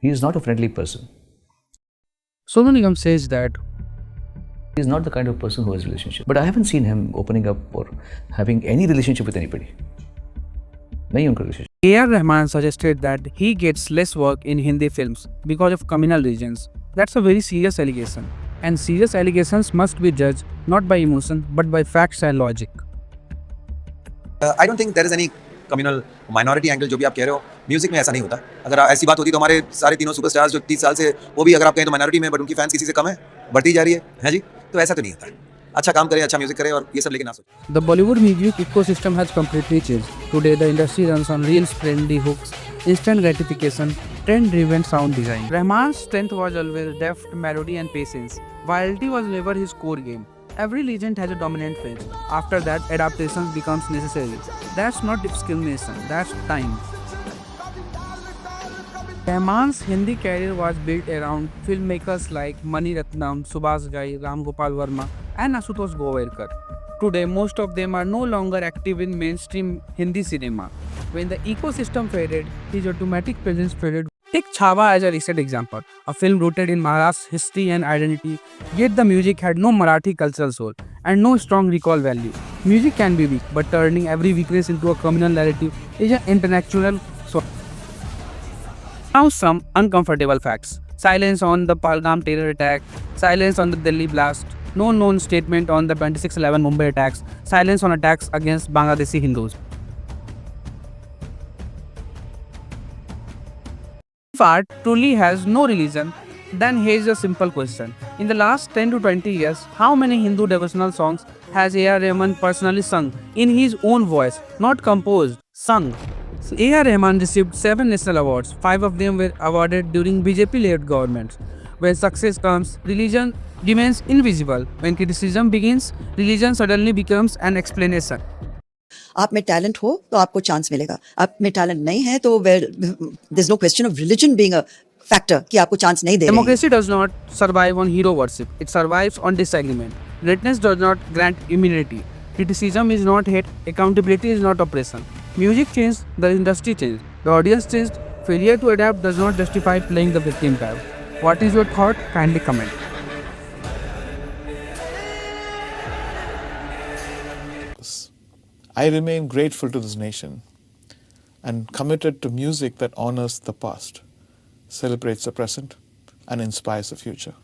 He is not a friendly person. Sonu Nigam says that He is not the kind of person who has relationship. But I haven't seen him opening up or having any relationship with anybody. नहीं उनका relationship. A.R. Rahman suggested that he gets less work in Hindi films because of communal reasons. That's a very serious allegation. And serious allegations must be judged not by emotion but by facts and logic. I don't think there is any communal minority angle जो भी आप कह रहे हो music में ऐसा नहीं होता। अगर ऐसी बात होती तो हमारे सारे तीनों सुपरस्टार्स जो 30 साल से वो भी अगर आप कहें तो माइनॉरिटी में बट उनकी फैंस किसी से कम है, बढ़ती जा रही है जी। तो ऐसा तो नहीं होता। अच्छा काम करे, अच्छा म्यूजिक करे और ये सब लेके ना सोचें। The Bollywood music ecosystem has completely changed. Today, the industry runs on reels-friendly hooks, instant gratification, trend-driven sound design. Rahman's strength was always depth, melody, and patience. Variety was never his core game. Every legend has a dominant phase. After that, adaptations becomes necessary. That's not discrimination. That's time. Rahman's Hindi career was built around filmmakers like Mani Ratnam, Subhash Ghai, Ram Gopal Verma, and Ashutosh Govarkar. Today, most of them are no longer active in mainstream Hindi cinema. When the ecosystem faded, his automatic presence faded. Take Chhava as a recent example, a film rooted in Maharashtra's history and identity, yet the music had no Marathi cultural soul and no strong recall value. Music can be weak, but turning every weakness into a communal narrative is an intellectual soul. Now some uncomfortable facts. Silence on the Palgam terror attack, silence on the Delhi blast, no known statement on the 26/11 Mumbai attacks, silence on attacks against Bangladeshi Hindus. If art truly has no religion, then here's a simple question. In the last 10 to 20 years, how many Hindu devotional songs has A.R. Rahman personally sung in his own voice, not composed, sung? A.R. Rahman received 7 national awards. 5 of them were awarded during BJP-led governments. When success comes, religion remains invisible. When criticism begins, religion suddenly becomes an explanation. आप में talent हो तो आपको chance मिलेगा, आप में talent नहीं है तो there is no question of religion being a factor कि आपको चांस नहीं दे रहे हैं। Democracy does not survive on hero worship. It survives on disagreement. Greatness does not grant immunity. Criticism is not hate. Accountability is not oppression. Music changed, the industry changed, the audience changed. Failure to adapt does not justify playing the victim card. What is your thought? Kindly comment. I remain grateful to this nation and committed to music that honors the past, celebrates the present, and inspires the future.